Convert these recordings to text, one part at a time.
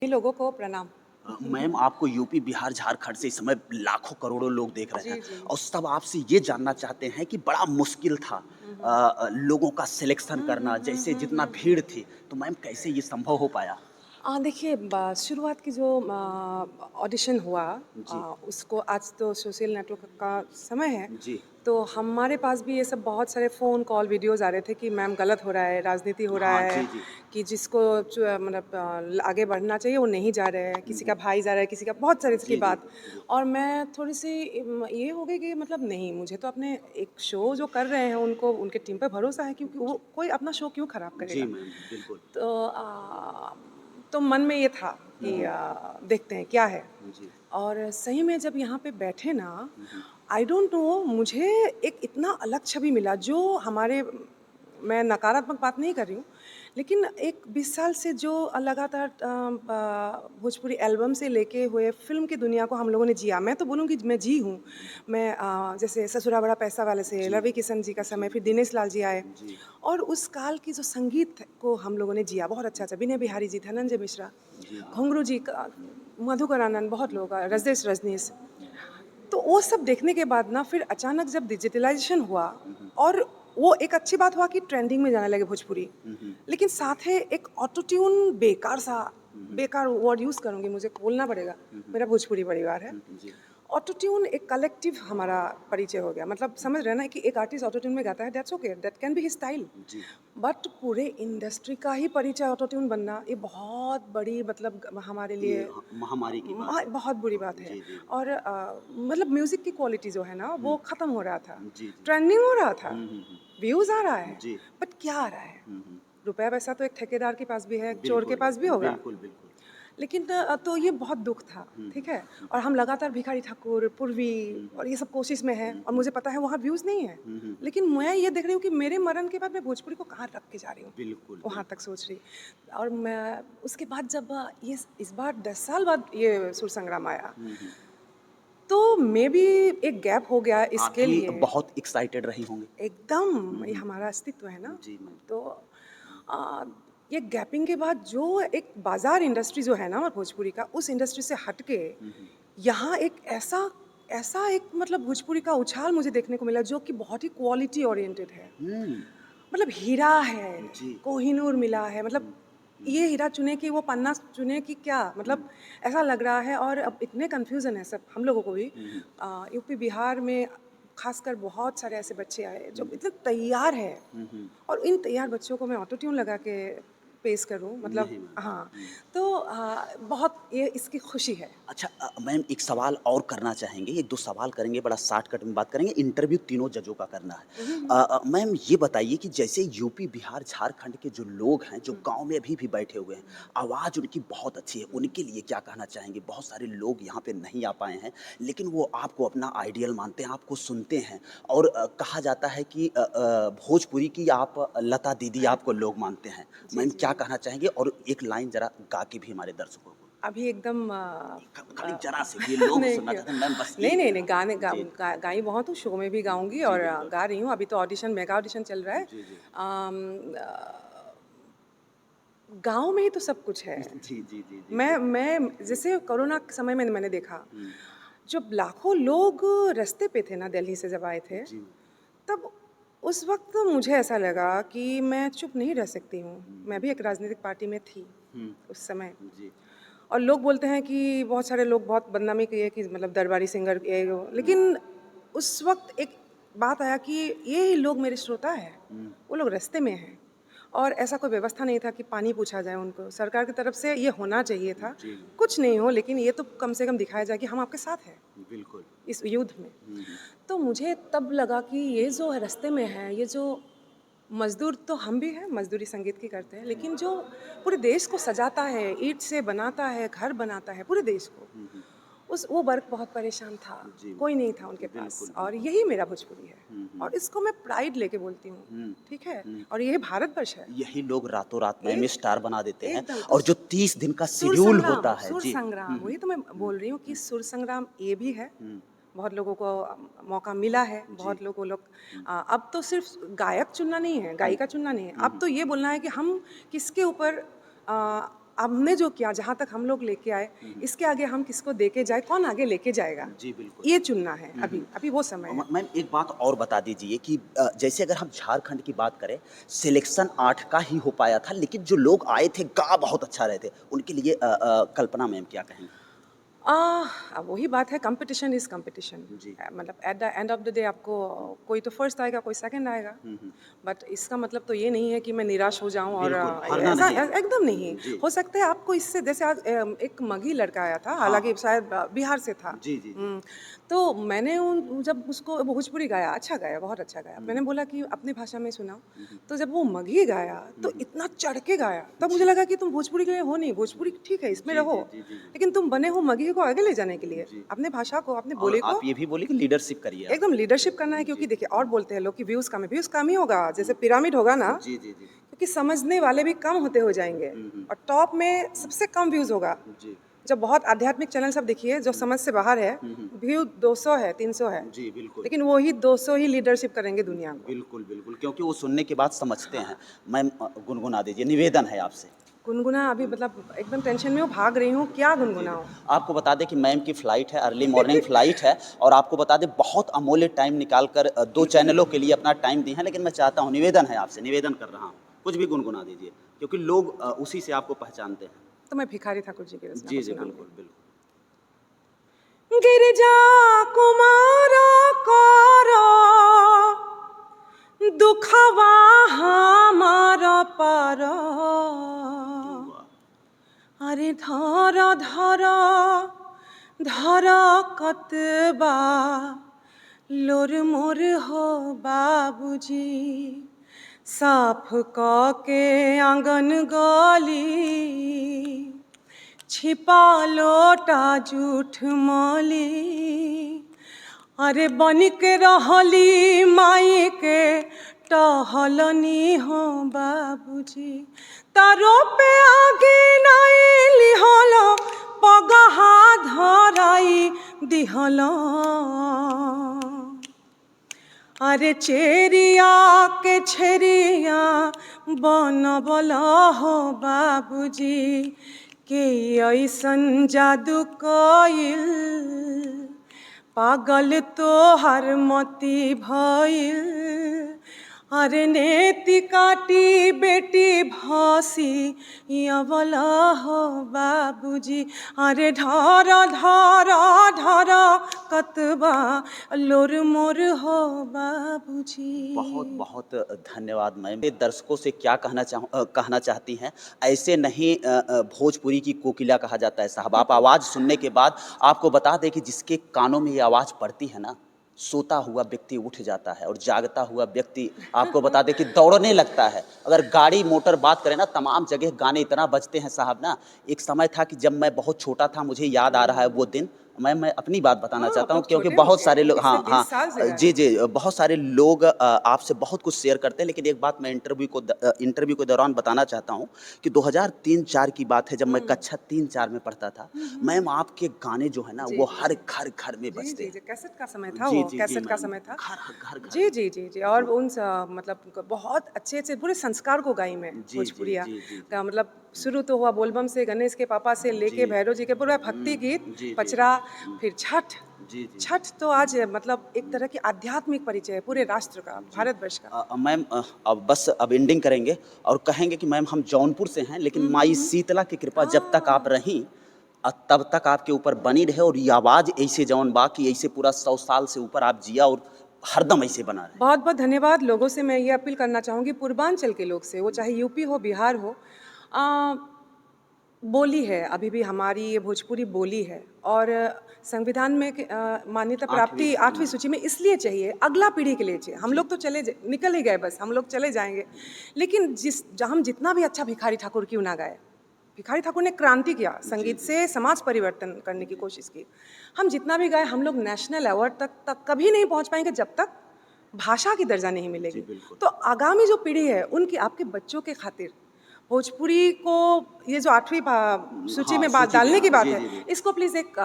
लोगों को प्रणाम। मैम आपको यूपी, बिहार, झारखंड से इस समय लाखों करोड़ों लोग देख रहे हैं जी, जी। और सब आपसे ये जानना चाहते हैं कि बड़ा मुश्किल था हुँ, हुँ। लोगों का सिलेक्शन हुँ, हुँ, करना हुँ, जैसे हुँ, जितना हुँ, हुँ। भीड़ थी, तो मैम कैसे ये संभव हो पाया? देखिए शुरुआत की जो ऑडिशन हुआ जी, उसको आज तो सोशल नेटवर्क का समय है, जी। तो हमारे पास भी ये सब बहुत सारे फ़ोन कॉल वीडियोज़ आ रहे थे कि मैम गलत हो रहा है, राजनीति हो रहा हाँ, है, जी, जी। कि जिसको मतलब आगे बढ़ना चाहिए वो नहीं जा रहे हैं, हुँ, किसी का हुँ। भाई जा रहा है, किसी का बहुत सारे की जी, जी, बात। जी। और मैं थोड़ी-सी ये हो गई कि मतलब नहीं, मुझे तो अपने एक शो जो कर रहे हैं उनको उनके टीम पे भरोसा है क्योंकि वो कोई अपना शो क्यों ख़राब जी करेगा? मैम, बिल्कुल। तो मन में ये था हुँ, कि हुँ। देखते हैं क्या है। जी। और सही में जब यहाँ पे बैठे ना, हुँ, हुँ। आई डोंट नो मुझे एक इतना अलग छवि मिला जो हमारे मैं नकारात्मक बात नहीं कर रही हूँ, लेकिन एक 20 साल से जो लगातार भोजपुरी एल्बम से लेके हुए फ़िल्म की दुनिया को हम लोगों ने जिया। मैं तो बोलूँगी मैं जी हूँ। मैं जैसे ससुरा बड़ा पैसा वाले से जी, रवि किशन जी का जी, समय, फिर दिनेश लाल जी आए जी, और उस काल की जो संगीत को हम लोगों ने जिया बहुत अच्छा-अच्छा। विनय बिहारी जी, धनंजय मिश्रा, जी, जी। घुंगरू जी का, मधुकर आनंद, बहुत लोग हुँ, रजनीश रजनीश। हुँ, तो वो सब देखने के बाद ना फिर अचानक जब डिजिटलाइज़ेशन हुआ हुँ, हुँ, और वो एक अच्छी बात हुआ कि ट्रेंडिंग में जाने लगे भोजपुरी। हुँ, हुँ, लेकिन साथ है एक ऑटो ट्यून बेकार-सा, हुँ, हुँ, बेकार वर्ड यूज़ करूँगी, मुझे बोलना पड़ेगा, हुँ, हुँ, मेरा भोजपुरी परिवार है। हुँ, जी, ऑटो ट्यून एक कलेक्टिव हमारा परिचय हो गया, मतलब समझ रहे हैं ना कि एक आर्टिस्ट ऑटो ट्यून में गाता है, that's okay, that can be his style. जी, बट पूरे इंडस्ट्री का ही परिचय ऑटो ट्यून बनना, ये बहुत बड़ी मतलब हमारे ये लिए ह महामारी की बात है। बहुत बुरी बात है। जी, जी। और मतलब म्यूज़िक की क्वालिटी जो है ना, हुँ, वो ख़त्म हो रहा था, जी, जी। ट्रेंडिंग हो रहा था, हुँ, हुँ, हुँ। व्यूज़ आ रहा है, जी। बट क्या आ रहा है? हुँ, हुँ। रुपया-पैसा तो एक ठेकेदार के पास भी है, एक चोर के बिल्कुल, पास भी होगा। बिल्कुल, बिल्कुल। लेकिन तो ये बहुत दुःख था, हुँ, ठीक हुँ, है? हुँ, और हम लगातार भिखारी ठाकुर, पूर्वी हुँ, हुँ, और ये सब कोशिश में हैं हुँ, और हुँ, मुझे पता है वहाँ व्यूज़ नहीं है। हुँ, हुँ, हुँ। लेकिन मैं ये देख रही हूँ कि मेरे मरण के बाद मैं भोजपुरी को कहाँ रख के जा रही हूँ, बिल्कुल, वहाँ तक बिल्कुल। सोच रही। और मैं उसके बाद जब ये इस बार 10 साल बाद ये सुर संग्राम आया, हुँ, हुँ। तो मेबी एक गैप हो गया आप इसके भी लिए। बहुत एक्साइटेड रही होंगी। एकदम, हुँ, ये हुँ। हमारा अस्तित्व है ना। जी, मैम। तो अ, ये गैपिंग के बाद जो एक बाज़ार इंडस्ट्री जो है ना भोजपुरी का, उस इंडस्ट्री से हट के हुँ, हुँ। यहाँ एक ऐसा ऐसा एक मतलब भोजपुरी का उछाल मुझे देखने को मिला जो कि बहुत ही क्वालिटी ओरिएंटेड है। हुँ, मतलब हीरा है, जी। कोहिनूर मिला है, मतलब हुँ, हुँ, ये हीरा चुने कि वो पन्ना चुने कि क्या? हुँ, मतलब ऐसा लग रहा है और अब इतने कन्फ्यूज़न है सब हम लोगों को भी। हुँ, हुँ, यूपी, बिहार में ख़ासकर बहुत सारे ऐसे बच्चे आए जो हुँ, इतने तैयार हैं हुँ, हुँ। और इन तैयार बच्चों को मैं ऑटो ट्यून लगा के पेश करूँ मतलब नहीं मैम। हाँ, हुँ। तो बहुत ये इसकी खुशी है। अच्छा मैम एक सवाल और करना चाहेंगे, 1-2 सवाल करेंगे, बड़ा शॉर्टकट में बात करेंगे, इंटरव्यू तीनों जजों का करना है। हुँ, हुँ, मैम ये बताइए कि जैसे यूपी, बिहार, झारखंड के जो लोग हैं, जो हुँ, गाँव में अभी भी बैठे हुए हैं, हुँ, आवाज़ उनकी बहुत अच्छी है, हुँ, उनके लिए क्या कहना चाहेंगे? बहुत सारे लोग यहाँ पे नहीं आ पाए हैं, लेकिन वो आपको अपना आइडियल मानते हैं, आपको सुनते हैं और कहा जाता है कि भोजपुरी की आप लता दीदी आपको लोग मानते हैं। जी, मैम जी, क्या जी। कहना चाहेंगे? और एक लाइन ज़रा गा के भी हमारे दर्शकों को अभी एकदम खाली ज़रा-सी ये लोग नहीं सुनना क्यों चाहते हैं मैम बस नहीं, ये नहीं, नहीं गाने जी, गाई बहुत हूँ, शो में भी गाऊँगी जी और बिल्कुल। गा रही हूँ। अभी तो ऑडिशन मेगा ऑडिशन चल रहा है। जी, जी। गाँव में ही तो सब कुछ है। जी, जी, जी, जी, मैं जी। जैसे कोरोना के समय में मैंने देखा, हुँ, जब लाखों लोग रास्ते पे थे ना दिल्ली से जब आए थे, जी मैम। तब उस वक़्त मुझे ऐसा लगा कि मैं चुप नहीं रह सकती हूँ। हुँ, मैं हुँ, भी एक राजनीतिक पार्टी में थी हुँ, उस समय। जी। और लोग बोलते हैं कि बहुत सारे लोग बहुत बदनामी की है कि मतलब दरबारी सिंगर ये वो, हुँ, लेकिन उस वक़्त एक बात आया कि ये ही लोग मेरे श्रोता हैं, हुँ, वो लोग रास्ते में हैं और ऐसा कोई व्यवस्था नहीं था कि पानी पूछा जाए उनको। सरकार की तरफ से ये होना चाहिए था, जी मैम, कुछ नहीं हो लेकिन ये तो कम से कम दिखाया जाए कि हम आपके साथ हैं, बिल्कुल। इस युद्ध में। हुँ, हुँ, तो मुझे तब लगा कि ये जो है रास्ते में है, ये जो मज़दूर तो हम भी हैं, मज़दूरी संगीत की करते हैं, हुँ, लेकिन जो पूरे देश को सजाता है, ईंट से बनाता है, घर बनाता है पूरे देश को, हुँ, हुँ, उस वो वर्ग बहुत परेशान था, जी कोई नहीं था मैम। उनके पास बिल्कुल, और बिल्कुल। यही मेरा भोजपुरी है हुँ, हुँ, और इसको मैं प्राइड लेके बोलती हूँ, हुँ, ठीक है? हुँ। और यही भारतवर्ष है। यही लोग रातों-रात मैम एक स्टार बना देते हैं एकदम तो और जो 30 दिन का सुर शेड्यूल होता संग्राम है सुर जी। हुँ, संग्राम हुँ, वही तो मैं हुँ, बोल रही हूँ कि हुँ, सुर संग्राम ये भी है, हुँ, बहुत लोगों को मौका मिला है, जी। बहुत लोगों लोग हुँ, अब तो सिर्फ गायक चुनना नहीं है, हुँ, गायिका चुनना नहीं है, हुँ, अब हुँ, तो ये बोलना है कि हम किसके ऊपर हमने जो किया, जहाँ तक हम लोग लेके आए, इसके आगे हम किसको दे के जाए, कौन आगे लेके जाएगा, जी बिल्कुल। ये चुनना है। अभी अभी वो समय है। मैम एक बात और बता दीजिए कि जैसे अगर हम झारखंड की बात करें, सिलेक्शन 8 का ही हो पाया था, लेकिन जो लोग आए थे गा बहुत अच्छा रहे थे, उनके लिए कल्पना मैम क्या कहेंगी? अब वही बात है, कंपटीशन इज कंपटीशन। जी। मतलब at the end of the day आपको कोई तो फर्स्ट आएगा, कोई सेकंड आएगा, बट इसका मतलब तो ये नहीं है कि मैं निराश हो जाऊं और बिल्कुल, हारना ऐसा नहीं। एकदम नहीं। जी। हो सकता है आपको इससे, जैसे आज एक मगी लड़का आया था, हालांकि शायद बिहार से था। जी, जी, जी। तो मैंने जब उसको भोजपुरी गाया, अच्छा गाया, बहुत अच्छा गाया, मैंने बोला कि अपनी भाषा में सुनाओ। तो जब वो मगी गाया तो इतना चढ़ के गाया, तब मुझे लगा कि तुम भोजपुरी के लिए हो नहीं, भोजपुरी ठीक है, इसमें जी, रहो, जी, जी, जी, जी। लेकिन तुम बने हो मगी को आगे ले जाने के लिए, जी। अपने भाषा को, अपने और बोली आप को ये भी बोले कि लीडरशिप करिए आप। एकदम लीडरशिप करना है। क्योंकि देखिए, और बोलते हैं लोग कि व्यूज कम है, व्यूज कम ही होगा, जैसे पिरामिड होगा ना, जी, जी, जी। क्योंकि समझने वाले भी कम होते हो जाएंगे, और टॉप में सबसे कम व्यूज होगा। जी। जब बहुत आध्यात्मिक चैनल सब देखिए, जो समझ से बाहर है, व्यू 200 है, 300 है, जी, बिल्कुल। लेकिन वही 200 ही लीडरशिप करेंगे दुनिया को। बिल्कुल, बिल्कुल, क्योंकि वो सुनने के बाद समझते हैं। मैम गुनगुना दीजिए, निवेदन है आपसे। गुनगुना अभी मतलब एकदम टेंशन में हूँ, भाग रही हूँ, क्या जी, जी। गुनगुनाऊँ? आपको बता दें कि मैम की फ़्लाइट है, अर्ली मॉर्निंग फ़्लाइट है, और आपको बता दें बहुत अमूल्य टाइम निकाल कर 2 चैनलों के लिए अपना टाइम दी हैं, लेकिन मैं चाहता हूँ, निवेदन है आपसे, निवेदन कर रहा हूँ, कुछ भी गुनगुना दीजिए, क्योंकि लोग उसी से आपको पहचानते हैं। तो मैं भिखारी ठाकुर जी की रचना जी, को जी, सुनाऊंगी। बिल्कुल, बिल्कुल। गिरिजा कुमार कर दुखवा हमार पर, वाह! अरे धर धर धर कतबा लोर मोर हो बाबूजी, साफ क के आंगन गली, छिपा लोटा जूठ मली, अरे बन के रहली माई के टहलनी हो बाबूजी, तारो पे आगे नाई लिहल, पगहा धराई दिहल, अरे चेरिया के छेरिया बनबल हो बाबूजी, के ऐसन जादू कइल, पागल तो हर मती भइल, अरे नेति काटी बेटी भासी यवला हो बाबूजी, अरे धर धर धर कतबा लोर मोर हो बाबूजी। बहुत बहुत धन्यवाद मैम। ये दर्शकों से क्या कहना चाहती हैं? ऐसे नहीं भोजपुरी की कोकिला कहा जाता है साहब। आप आवाज़ सुनने के बाद आपको बता दें कि जिसके कानों में ये आवाज़ पड़ती है ना, सोता हुआ व्यक्ति उठ जाता है और जागता हुआ व्यक्ति आपको बता दें कि दौड़ने लगता है। अगर गाड़ी मोटर बात करें ना, तमाम जगह गाने इतना बजते हैं साहब ना। एक समय था कि जब मैं बहुत छोटा था, मुझे याद आ रहा है वो दिन। मैं अपनी बात बताना हाँ, चाहता आप हूँ, लोग क्योंकि छोटे बहुत होंगे, सारे लोग, 20 से हाँ, 20 साल से हाँ, जी, ज़्यादा। जी, बहुत सारे लोग आपसे बहुत कुछ शेयर करते हैं, लेकिन एक बात मैं इंटरव्यू के दौरान बताना चाहता हूँ कि 2003-4 की बात है, जब मैं कक्षा 3-4 में पढ़ता था। मैम आपके गाने जो है ना, जी, वो जी, हर जी। घर में जी, बजते जी, जी, हैं। कैसेट का समय था जी, वो, जी, जी कैसेट का मैम, समय था। घर जी, में। जी, जी, जी, और मतलब बहुत अच्छे-अच्छे पूरे संस्कार को गाई मैं, जी, जी, भोजपुरिया जी, जी, का मतलब शुरू तो हुआ बोलबम से, गणेश के पापा से लेके जी। भैरव जी के पूरा भक्ति गीत, जी, जी, पचरा, हुँ, फिर छठ। जी, जी, छठ तो आज मतलब एक तरह की आध्यात्मिक परिचय है पूरे राष्ट्र का, जी। भारतवर्ष का। मैम अब बस अब एंडिंग करेंगे और कहेंगे कि मैम हम जौनपुर से हैं, लेकिन माई शीतला की कृपा जब तक आप हाँ। रहीं तब तक आपके ऊपर बनी रहे, और ये आवाज़ ऐसे जौन बा कि ऐसे पूरा 100 साल से ऊपर आप जिया और हरदम ऐसे बना रहे। बहुत-बहुत धन्यवाद। लोगों से मैं ये अपील करना चाहूँगी, पूर्वांचल के लोग से, वो चाहे यूपी हो, बिहार हो, अ, बोली है, अभी भी हमारी ये भोजपुरी बोली है, और संविधान में मान्यता 8वीं प्राप्ति सूची 8वीं में। सूची में इसलिए चाहिए, अगला पीढ़ी के लिए चाहिए। हम जी। लोग तो निकल ही गए, बस हम लोग चले जाएँगे। लेकिन हम जितना भी अच्छा भिखारी ठाकुर क्यों ना गाएँ, भिखारी ठाकुर ने क्रांति किया, जी, संगीत जी। से समाज परिवर्तन करने की जी। कोशिश की। हम जितना भी गाएँ, हम लोग नेशनल अवार्ड तक कभी नहीं पहुँच पाएँगे जब तक भाषा की दर्जा नहीं जी, मिलेगी। बिल्कुल। तो आगामी जो पीढ़ी है, उनकी, आपके बच्चों के खातिर भोजपुरी को, ये जो 8वीं सूची हाँ, में बात सूची में, डालने की हाँ। बात जी, है, जी, जी। इसको प्लीज़ एक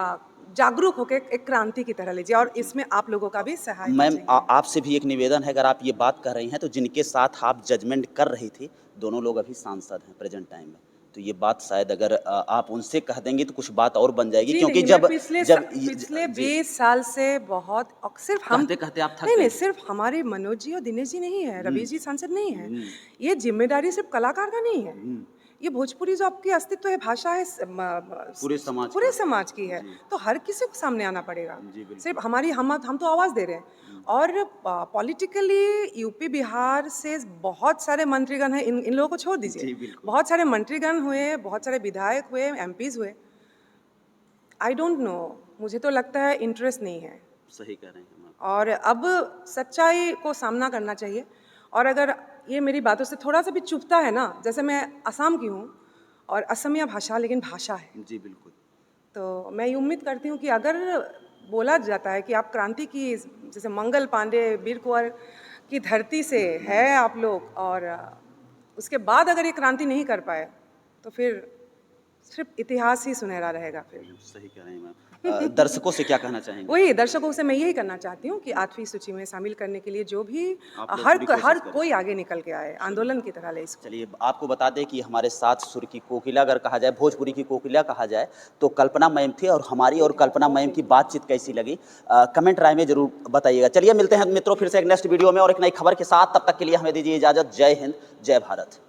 जागरूक होके एक क्रांति की तरह लीजिए, और जी। इसमें आप लोगों का भी सहायता मैम चाहिए। आपसे भी एक निवेदन है, अगर आप ये बात कर रही हैं, तो जिनके साथ आप जजमेंट कर रही थी, दोनों लोग अभी सांसद हैं प्रेज़ेंट टाइम में। तो ये बात शायद अगर आप उनसे कह देंगे तो कुछ बात और बन जाएगी, जी क्योंकि नहीं, जब मैं पिछले जब पिछले जी 20 साल से बहुत सिर्फ हम कहते कहते आप थक नहीं नहीं गए। सिर्फ हमारे मनोज जी और दिनेश जी नहीं है, रवि जी सांसद नहीं है। हम्म, ये जिम्मेदारी सिर्फ कलाकार का नहीं है। हम्म, ये भोजपुरी जो आपकी अस्तित्व है, भाषा है, पूरे समाज पूरे का। समाज की है। जी तो हर किसी को सामने आना पड़ेगा। जी बिल्कुल। सिर्फ हमारी हम तो आवाज़ दे रहे हैं। और पॉलिटिकली यूपी बिहार से बहुत सारे मंत्रीगण हैं, इन लोगों को छोड़ दीजिए। जी बिल्कुल। बहुत सारे मंत्रीगण हुए, बहुत सारे विधायक हुए, एमपीज हुए। आई डोंट नो, मुझे तो लगता है इंटरेस्ट नहीं है। सही कह रहे हैं आप। और अब सच्चाई को सामना करना चाहिए। और अगर ये मेरी बातों से थोड़ा सा भी चुभता है ना, जैसे मैं असम की हूँ और असमिया भाषा लेकिन भाषा है, जी बिल्कुल। तो मैं ये उम्मीद करती हूँ कि अगर बोला जाता है कि आप क्रांति की, जैसे मंगल पांडे, वीर कुंवर की धरती से है आप लोग, और उसके बाद अगर ये क्रांति नहीं कर पाए तो फिर सिर्फ इतिहास ही सुनहरा रहेगा फिर। सही कह रहे हैं मैम। दर्शकों से क्या कहना चाहेंगे? वही दर्शकों से मैं यही करना चाहती हूँ कि 8वीं सूची में शामिल करने के लिए जो भी आप लोग हर पूरी कोशिश हर करें। कोई आगे निकल के आए, आंदोलन की तरह ले इसको। चलिए आपको बता दें कि हमारे साथ सुर की कोकिला अगर कहा जाए, भोजपुरी की कोकिला कहा जाए, तो कल्पना मैम थी। और हमारी और कल्पना मैम की बातचीत कैसी लगी कमेंट राय में जरूर बताइएगा। चलिए मिलते हैं मित्रों फिर से एक नेक्स्ट वीडियो में और एक नई खबर के साथ। तब तक के लिए हमें दीजिए इजाजत। जय हिंद, जय भारत।